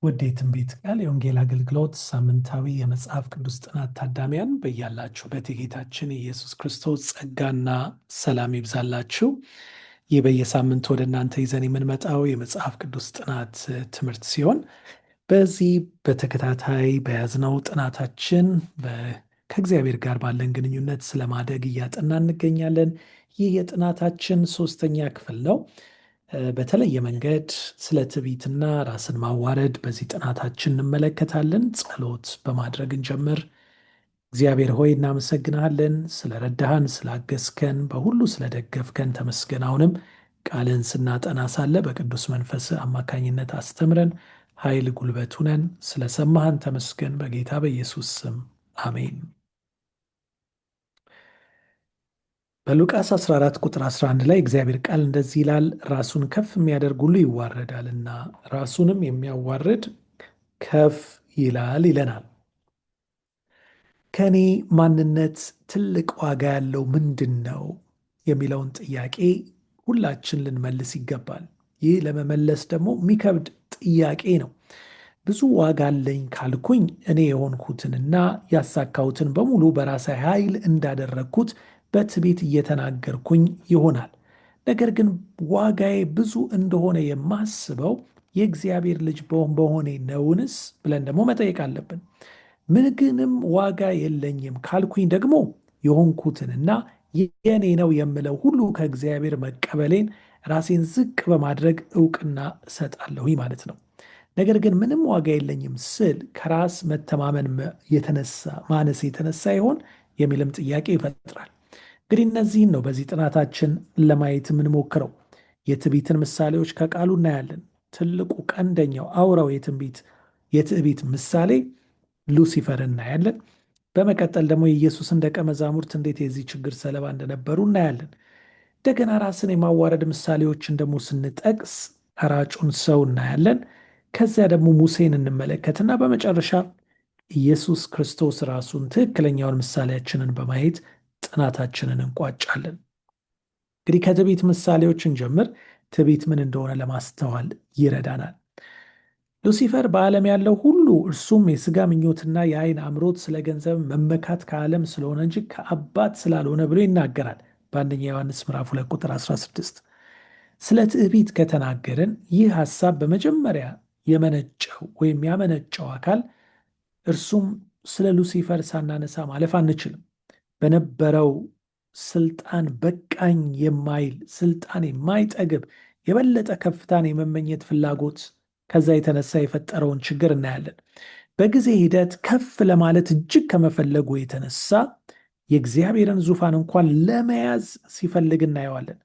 ውድ የትንቢት ቃል የወንጌል አገልግሎት ሳምንታዊ የመጽሐፍ ቅዱስ ጥናት ታዳሚያን በያላችሁበት የጌታችን የኢየሱስ ክርስቶስ ጸጋና ሰላም ይብዛላችሁ። ይህ በየሳምንቱ ወደ እናንተ ይዘን የምንመጣው የመጽሐፍ ቅዱስ ጥናት ትምህርት ሲሆን በዚህ በተከታታይ በያዝነው ጥናታችን ከእግዚአብሔር ጋር ባለን ግንኙነት ስለማደግ እያጠና እንገኛለን። ይህ የጥናታችን ሶስተኛ ክፍል ነው። በተለየ መንገድ ስለ ትዕቢትና ራስን ማዋረድ በዚህ ጥናታችን እንመለከታለን። ጸሎት በማድረግ እንጀምር። እግዚአብሔር ሆይ እናመሰግንሃለን፣ ስለረዳሃን፣ ስላገዝከን፣ በሁሉ ስለደገፍከን ተመስገን። አሁንም ቃልን ስናጠና ሳለ በቅዱስ መንፈስ አማካኝነት አስተምረን፣ ኃይል ጉልበት ሁነን። ስለሰማህን ተመስገን። በጌታ በኢየሱስ ስም አሜን። በሉቃስ 14 ቁጥር 11 ላይ እግዚአብሔር ቃል እንደዚህ ይላል፣ ራሱን ከፍ የሚያደርግ ሁሉ ይዋረዳልና ራሱንም የሚያዋርድ ከፍ ይላል ይለናል። ከእኔ ማንነት ትልቅ ዋጋ ያለው ምንድን ነው የሚለውን ጥያቄ ሁላችን ልንመልስ ይገባል። ይህ ለመመለስ ደግሞ የሚከብድ ጥያቄ ነው። ብዙ ዋጋ አለኝ ካልኩኝ እኔ የሆንኩትንና ያሳካሁትን በሙሉ በራሴ ኃይል እንዳደረግኩት በትዕቢት እየተናገርኩኝ ይሆናል። ነገር ግን ዋጋዬ ብዙ እንደሆነ የማስበው የእግዚአብሔር ልጅ በሆኔ ነውንስ ብለን ደግሞ መጠየቅ አለብን። ምንግንም ዋጋ የለኝም ካልኩኝ ደግሞ የሆንኩትንና የኔ ነው የምለው ሁሉ ከእግዚአብሔር መቀበሌን ራሴን ዝቅ በማድረግ እውቅና እሰጣለሁ ማለት ነው። ነገር ግን ምንም ዋጋ የለኝም ስል ከራስ መተማመን የተነሳ ማነስ የተነሳ ይሆን የሚልም ጥያቄ ይፈጥራል። እንግዲህ እነዚህን ነው በዚህ ጥናታችን ለማየት የምንሞክረው። የትዕቢትን ምሳሌዎች ከቃሉ እናያለን። ትልቁ ቀንደኛው አውራው የትዕቢት ምሳሌ ሉሲፈር እናያለን። በመቀጠል ደግሞ የኢየሱስን ደቀ መዛሙርት እንዴት የዚህ ችግር ሰለባ እንደነበሩ እናያለን። እንደገና ራስን የማዋረድ ምሳሌዎችን ደግሞ ስንጠቅስ ቀራጩን ሰው እናያለን። ከዚያ ደግሞ ሙሴን እንመለከትና በመጨረሻ ኢየሱስ ክርስቶስ ራሱን ትክክለኛውን ምሳሌያችንን በማየት ጥናታችንን እንቋጫለን። እንግዲህ ከትዕቢት ምሳሌዎችን ጀምር። ትዕቢት ምን እንደሆነ ለማስተዋል ይረዳናል። ሉሲፈር በዓለም ያለው ሁሉ እርሱም የሥጋ ምኞትና የዓይን አምሮት፣ ስለ ገንዘብ መመካት ከዓለም ስለሆነ እንጂ ከአባት ስላልሆነ ብሎ ይናገራል በአንደኛ ዮሐንስ ምዕራፍ 2 ቁጥር 16። ስለ ትዕቢት ከተናገርን ይህ ሐሳብ በመጀመሪያ የመነጨው ወይም ያመነጨው አካል እርሱም ስለ ሉሲፈር ሳናነሳ ማለፍ አንችልም። በነበረው ስልጣን በቃኝ የማይል ስልጣን የማይጠግብ የበለጠ ከፍታን የመመኘት ፍላጎት ከዛ የተነሳ የፈጠረውን ችግር እናያለን። በጊዜ ሂደት ከፍ ለማለት እጅግ ከመፈለጉ የተነሳ የእግዚአብሔርን ዙፋን እንኳን ለመያዝ ሲፈልግ እናየዋለን።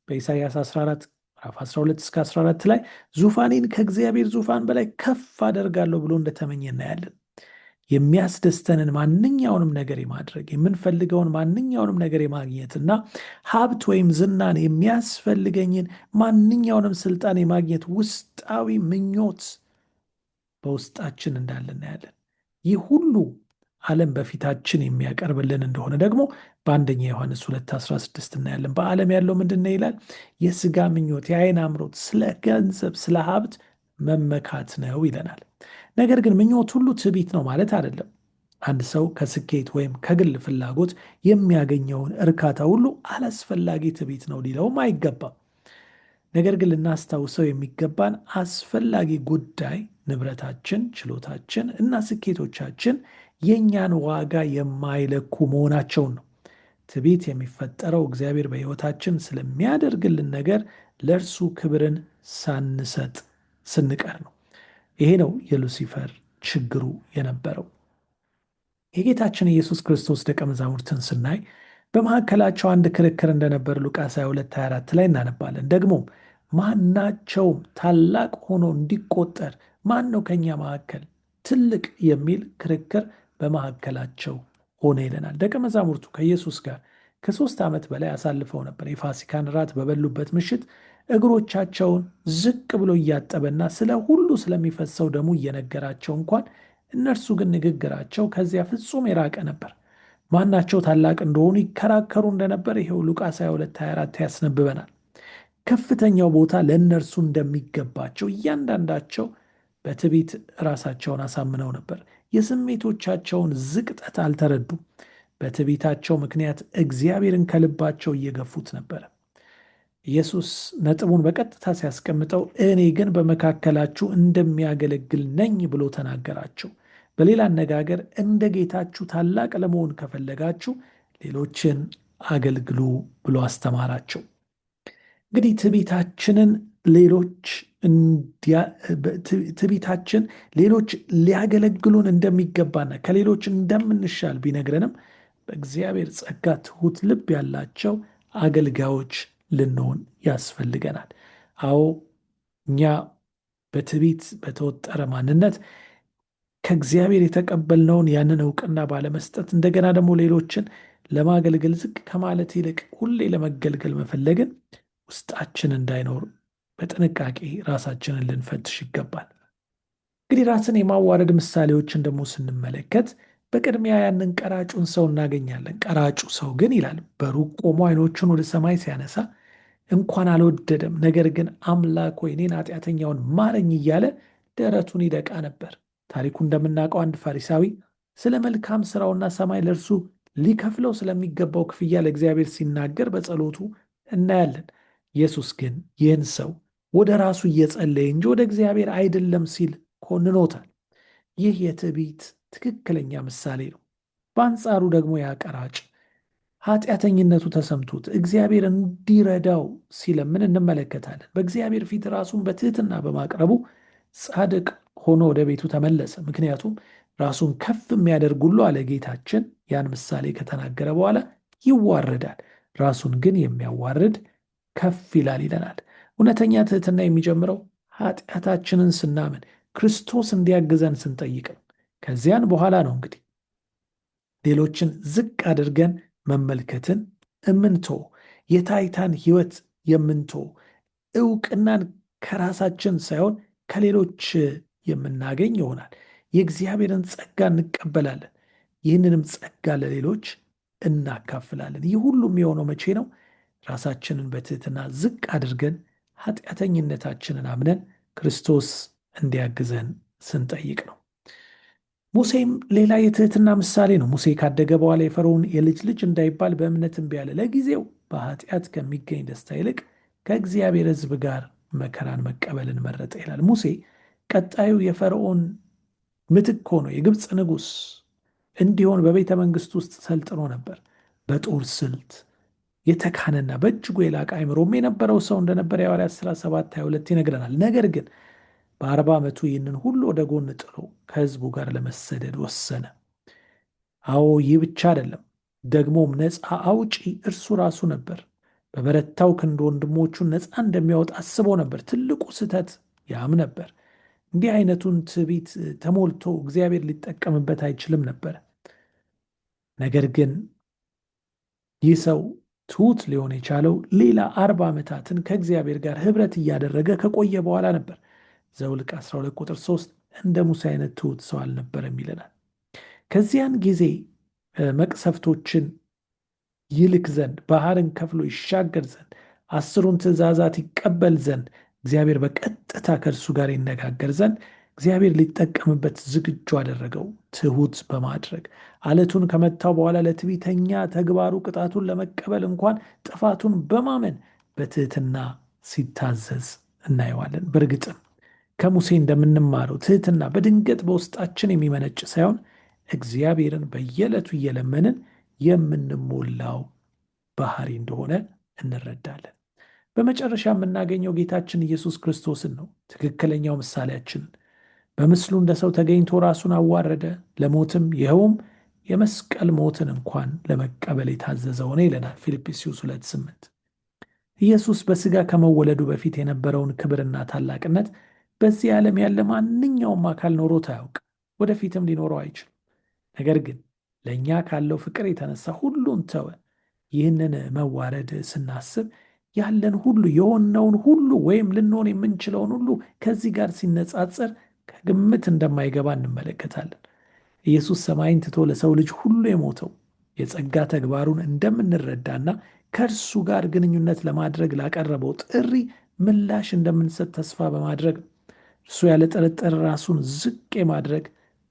በኢሳይያስ 14 ምዕራፍ 12 እስከ 14 ላይ ዙፋኔን ከእግዚአብሔር ዙፋን በላይ ከፍ አደርጋለሁ ብሎ እንደተመኘ እናያለን። የሚያስደስተንን ማንኛውንም ነገር የማድረግ የምንፈልገውን ማንኛውንም ነገር የማግኘትና ሀብት ወይም ዝናን የሚያስፈልገኝን ማንኛውንም ስልጣን የማግኘት ውስጣዊ ምኞት በውስጣችን እንዳለ እናያለን። ይህ ሁሉ ዓለም በፊታችን የሚያቀርብልን እንደሆነ ደግሞ በአንደኛ ዮሐንስ 2:16 እናያለን። በዓለም ያለው ምንድን ነው ይላል? የሥጋ ምኞት፣ የዓይን አምሮት፣ ስለ ገንዘብ፣ ስለ ሀብት መመካት ነው ይለናል። ነገር ግን ምኞት ሁሉ ትዕቢት ነው ማለት አይደለም። አንድ ሰው ከስኬት ወይም ከግል ፍላጎት የሚያገኘውን እርካታ ሁሉ አላስፈላጊ ትዕቢት ነው ሊለውም አይገባም። ነገር ግን ልናስታውሰው የሚገባን አስፈላጊ ጉዳይ ንብረታችን፣ ችሎታችን እና ስኬቶቻችን የእኛን ዋጋ የማይለኩ መሆናቸውን ነው። ትዕቢት የሚፈጠረው እግዚአብሔር በሕይወታችን ስለሚያደርግልን ነገር ለእርሱ ክብርን ሳንሰጥ ስንቀር ነው። ይሄ ነው የሉሲፈር ችግሩ የነበረው። የጌታችን ኢየሱስ ክርስቶስ ደቀ መዛሙርትን ስናይ በመካከላቸው አንድ ክርክር እንደነበር ሉቃስ 22:24 ላይ እናነባለን። ደግሞም ማናቸውም ታላቅ ሆኖ እንዲቆጠር ማን ነው ከኛ መካከል ትልቅ የሚል ክርክር በመካከላቸው ሆነ ይለናል። ደቀ መዛሙርቱ ከኢየሱስ ጋር ከ3 ዓመት በላይ አሳልፈው ነበር። የፋሲካን ራት በበሉበት ምሽት እግሮቻቸውን ዝቅ ብሎ እያጠበና ስለ ሁሉ ስለሚፈሰው ደሙ እየነገራቸው እንኳን እነርሱ ግን ንግግራቸው ከዚያ ፍጹም የራቀ ነበር። ማናቸው ታላቅ እንደሆኑ ይከራከሩ እንደነበር ይሄው ሉቃስ 22:24 ያስነብበናል። ከፍተኛው ቦታ ለእነርሱ እንደሚገባቸው እያንዳንዳቸው በትዕቢት ራሳቸውን አሳምነው ነበር። የስሜቶቻቸውን ዝቅጠት አልተረዱም። በትዕቢታቸው ምክንያት እግዚአብሔርን ከልባቸው እየገፉት ነበር። ኢየሱስ ነጥቡን በቀጥታ ሲያስቀምጠው እኔ ግን በመካከላችሁ እንደሚያገለግል ነኝ ብሎ ተናገራቸው። በሌላ አነጋገር እንደ ጌታችሁ ታላቅ ለመሆን ከፈለጋችሁ ሌሎችን አገልግሉ ብሎ አስተማራቸው። እንግዲህ ትዕቢታችን ሌሎች ሊያገለግሉን እንደሚገባና ከሌሎች እንደምንሻል ቢነግረንም በእግዚአብሔር ጸጋ ትሑት ልብ ያላቸው አገልጋዮች ልንሆን ያስፈልገናል። አዎ እኛ በትዕቢት በተወጠረ ማንነት ከእግዚአብሔር የተቀበልነውን ያንን እውቅና ባለመስጠት እንደገና ደግሞ ሌሎችን ለማገልገል ዝቅ ከማለት ይልቅ ሁሌ ለመገልገል መፈለግን ውስጣችን እንዳይኖር በጥንቃቄ ራሳችንን ልንፈትሽ ይገባል። እንግዲህ ራስን የማዋረድ ምሳሌዎችን ደግሞ ስንመለከት በቅድሚያ ያንን ቀራጩን ሰው እናገኛለን። ቀራጩ ሰው ግን ይላል በሩቅ ቆሞ ዓይኖቹን ወደ ሰማይ ሲያነሳ እንኳን አልወደደም፣ ነገር ግን አምላክ ሆይ እኔን ኃጢአተኛውን ማረኝ እያለ ደረቱን ይደቃ ነበር። ታሪኩ እንደምናውቀው አንድ ፈሪሳዊ ስለ መልካም ስራውና ሰማይ ለእርሱ ሊከፍለው ስለሚገባው ክፍያ ለእግዚአብሔር ሲናገር በጸሎቱ እናያለን። ኢየሱስ ግን ይህን ሰው ወደ ራሱ እየጸለየ እንጂ ወደ እግዚአብሔር አይደለም ሲል ኮንኖታል። ይህ የትዕቢት ትክክለኛ ምሳሌ ነው። በአንጻሩ ደግሞ ያ ቀራጭ ኃጢአተኝነቱ ተሰምቶት እግዚአብሔር እንዲረዳው ሲለምን እንመለከታለን። በእግዚአብሔር ፊት ራሱን በትህትና በማቅረቡ ጻድቅ ሆኖ ወደ ቤቱ ተመለሰ። ምክንያቱም ራሱን ከፍ የሚያደርግ ሁሉ አለ ጌታችን ያን ምሳሌ ከተናገረ በኋላ ይዋረዳል፣ ራሱን ግን የሚያዋርድ ከፍ ይላል ይለናል። እውነተኛ ትህትና የሚጀምረው ኃጢአታችንን ስናምን ክርስቶስ እንዲያግዘን ስንጠይቅ ነው። ከዚያን በኋላ ነው እንግዲህ ሌሎችን ዝቅ አድርገን መመልከትን እምንቶ የታይታን ሕይወት የምንቶ እውቅናን ከራሳችን ሳይሆን ከሌሎች የምናገኝ ይሆናል። የእግዚአብሔርን ጸጋ እንቀበላለን። ይህንንም ጸጋ ለሌሎች እናካፍላለን። ይህ ሁሉም የሆነው መቼ ነው? ራሳችንን በትህትና ዝቅ አድርገን ኃጢአተኝነታችንን አምነን ክርስቶስ እንዲያግዘን ስንጠይቅ ነው። ሙሴም ሌላ የትህትና ምሳሌ ነው። ሙሴ ካደገ በኋላ የፈርዖን የልጅ ልጅ እንዳይባል በእምነት እምቢ አለ። ለጊዜው በኃጢአት ከሚገኝ ደስታ ይልቅ ከእግዚአብሔር ሕዝብ ጋር መከራን መቀበልን መረጠ ይላል። ሙሴ ቀጣዩ የፈርዖን ምትክ ሆኖ የግብፅ ንጉሥ እንዲሆን በቤተ መንግሥት ውስጥ ሰልጥኖ ነበር። በጦር ስልት የተካነና በእጅጉ የላቀ አእምሮም የነበረው ሰው እንደነበር የሐዋርያት ሥራ 7:22 ይነግረናል። ነገር ግን በ40 ዓመቱ ይህንን ሁሉ ወደ ጎን ጥሎ ከሕዝቡ ጋር ለመሰደድ ወሰነ። አዎ ይህ ብቻ አይደለም፣ ደግሞም ነፃ አውጪ እርሱ ራሱ ነበር። በበረታው ክንድ ወንድሞቹን ነፃ እንደሚያወጣ አስቦ ነበር። ትልቁ ስህተት ያም ነበር። እንዲህ አይነቱን ትዕቢት ተሞልቶ እግዚአብሔር ሊጠቀምበት አይችልም ነበር። ነገር ግን ይህ ሰው ትሑት ሊሆን የቻለው ሌላ 40 ዓመታትን ከእግዚአብሔር ጋር ኅብረት እያደረገ ከቆየ በኋላ ነበር። ዘኍልቍ 12 ቁጥር 3 እንደ ሙሴ አይነት ትሑት ሰው አልነበረም ይለናል። ከዚያን ጊዜ መቅሰፍቶችን ይልክ ዘንድ ባህርን ከፍሎ ይሻገር ዘንድ 10ሩን ትእዛዛት ይቀበል ዘንድ እግዚአብሔር በቀጥታ ከእርሱ ጋር ይነጋገር ዘንድ እግዚአብሔር ሊጠቀምበት ዝግጁ አደረገው። ትሑት በማድረግ አለቱን ከመታው በኋላ ለትዕቢተኛ ተግባሩ ቅጣቱን ለመቀበል እንኳን ጥፋቱን በማመን በትህትና ሲታዘዝ እናየዋለን። በእርግጥም ከሙሴ እንደምንማረው ትህትና በድንገት በውስጣችን የሚመነጭ ሳይሆን እግዚአብሔርን በየዕለቱ እየለመንን የምንሞላው ባህሪ እንደሆነ እንረዳለን። በመጨረሻ የምናገኘው ጌታችን ኢየሱስ ክርስቶስን ነው፣ ትክክለኛው ምሳሌያችንን። በምስሉ እንደ ሰው ተገኝቶ ራሱን አዋረደ፣ ለሞትም ይኸውም የመስቀል ሞትን እንኳን ለመቀበል የታዘዘ ሆነ ይለናል ፊልጵስዩስ 2:8። ኢየሱስ በሥጋ ከመወለዱ በፊት የነበረውን ክብርና ታላቅነት በዚህ ዓለም ያለ ማንኛውም አካል ኖሮት አያውቅ፣ ወደፊትም ሊኖረው አይችልም። ነገር ግን ለእኛ ካለው ፍቅር የተነሳ ሁሉን ተወ። ይህንን መዋረድ ስናስብ ያለን ሁሉ የሆነውን ሁሉ ወይም ልንሆን የምንችለውን ሁሉ ከዚህ ጋር ሲነጻጸር ከግምት እንደማይገባ እንመለከታለን። ኢየሱስ ሰማይን ትቶ ለሰው ልጅ ሁሉ የሞተው የጸጋ ተግባሩን እንደምንረዳና ከእርሱ ጋር ግንኙነት ለማድረግ ላቀረበው ጥሪ ምላሽ እንደምንሰጥ ተስፋ በማድረግ እርሱ ያለ ጥርጥር ራሱን ዝቅ የማድረግ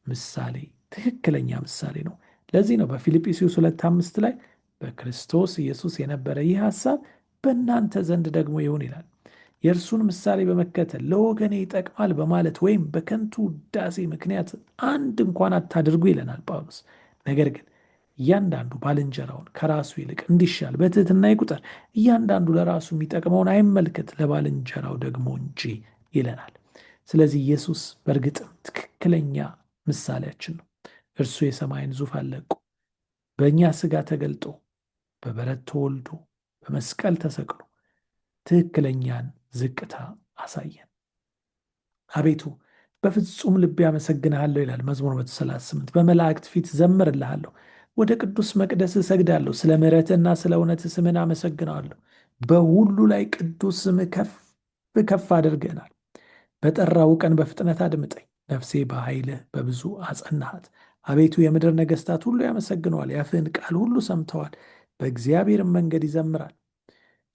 ምሳሌ፣ ትክክለኛ ምሳሌ ነው። ለዚህ ነው በፊልጵስዩስ 2:5 ላይ በክርስቶስ ኢየሱስ የነበረ ይህ ሐሳብ በእናንተ ዘንድ ደግሞ ይሁን ይላል። የእርሱን ምሳሌ በመከተል ለወገኔ ይጠቅማል በማለት ወይም በከንቱ ውዳሴ ምክንያት አንድ እንኳን አታድርጉ ይለናል ጳውሎስ። ነገር ግን እያንዳንዱ ባልንጀራውን ከራሱ ይልቅ እንዲሻል በትሕትና ይቁጠር። እያንዳንዱ ለራሱ የሚጠቅመውን አይመልከት፣ ለባልንጀራው ደግሞ እንጂ ይለናል። ስለዚህ ኢየሱስ በእርግጥም ትክክለኛ ምሳሌያችን ነው። እርሱ የሰማይን ዙፋን ለቆ በእኛ ሥጋ ተገልጦ በበረት ተወልዶ በመስቀል ተሰቅሎ ትክክለኛን ዝቅታ አሳየን። አቤቱ በፍጹም ልቤ አመሰግንሃለሁ ይላል መዝሙር 138። በመላእክት ፊት ዘምርልሃለሁ፣ ወደ ቅዱስ መቅደስ እሰግዳለሁ። ስለ ምሕረትህና ስለ እውነትህ ስምህን አመሰግነዋለሁ። በሁሉ ላይ ቅዱስ ስምህ ከፍ ከፍ አድርገናል። በጠራው ቀን በፍጥነት አድምጠኝ። ነፍሴ በኃይልህ በብዙ አጸናሃት። አቤቱ የምድር ነገሥታት ሁሉ ያመሰግነዋል፣ የአፍህን ቃል ሁሉ ሰምተዋል። በእግዚአብሔርም መንገድ ይዘምራል።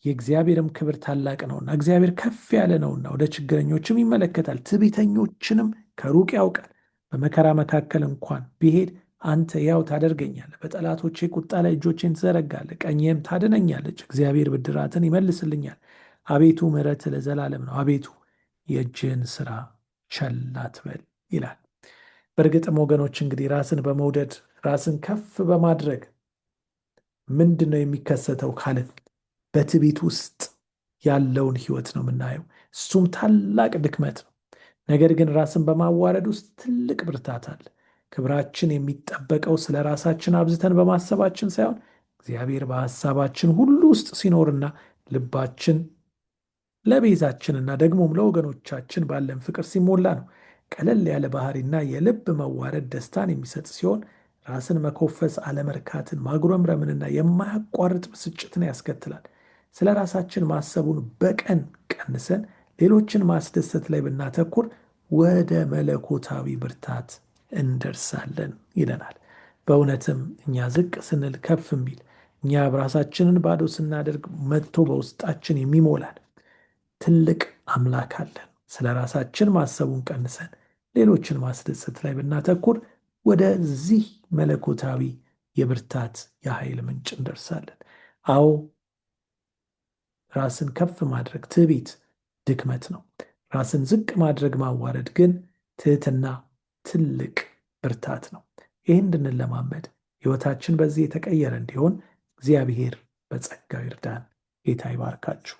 የእግዚአብሔርም ክብር ታላቅ ነውና፣ እግዚአብሔር ከፍ ያለ ነውና ወደ ችግረኞችም ይመለከታል፣ ትዕቢተኞችንም ከሩቅ ያውቃል። በመከራ መካከል እንኳን ብሄድ አንተ ያው ታደርገኛለህ። በጠላቶቼ ቁጣ ላይ እጆቼን ትዘረጋለህ፣ ቀኝህም ታድነኛለች። እግዚአብሔር ብድራትን ይመልስልኛል። አቤቱ ምሕረትህ ለዘላለም ነው። አቤቱ የእጅህን ሥራ ቸል አትበል ይላል። በእርግጥም ወገኖች እንግዲህ ራስን በመውደድ ራስን ከፍ በማድረግ ምንድን ነው የሚከሰተው ካልን በትዕቢት ውስጥ ያለውን ሕይወት ነው የምናየው። እሱም ታላቅ ድክመት ነው። ነገር ግን ራስን በማዋረድ ውስጥ ትልቅ ብርታት አለ። ክብራችን የሚጠበቀው ስለ ራሳችን አብዝተን በማሰባችን ሳይሆን እግዚአብሔር በሐሳባችን ሁሉ ውስጥ ሲኖርና ልባችን ለቤዛችንና ደግሞም ለወገኖቻችን ባለን ፍቅር ሲሞላ ነው። ቀለል ያለ ባህሪና የልብ መዋረድ ደስታን የሚሰጥ ሲሆን ራስን መኮፈስ አለመርካትን፣ ማጉረምረምንና የማያቋርጥ ብስጭትን ያስከትላል። ስለ ራሳችን ማሰቡን በቀን ቀንሰን ሌሎችን ማስደሰት ላይ ብናተኩር ወደ መለኮታዊ ብርታት እንደርሳለን ይለናል። በእውነትም እኛ ዝቅ ስንል ከፍ የሚል፣ እኛ ራሳችንን ባዶ ስናደርግ መጥቶ በውስጣችን የሚሞላን ትልቅ አምላክ አለን። ስለ ራሳችን ማሰቡን ቀንሰን ሌሎችን ማስደሰት ላይ ብናተኩር ወደዚህ መለኮታዊ የብርታት የኃይል ምንጭ እንደርሳለን። አዎ ራስን ከፍ ማድረግ ትዕቢት ድክመት ነው። ራስን ዝቅ ማድረግ ማዋረድ ግን ትህትና ትልቅ ብርታት ነው። ይህ እንድንለማመድ ሕይወታችን በዚህ የተቀየረ እንዲሆን እግዚአብሔር በጸጋው ይርዳን። ጌታ ይባርካችሁ።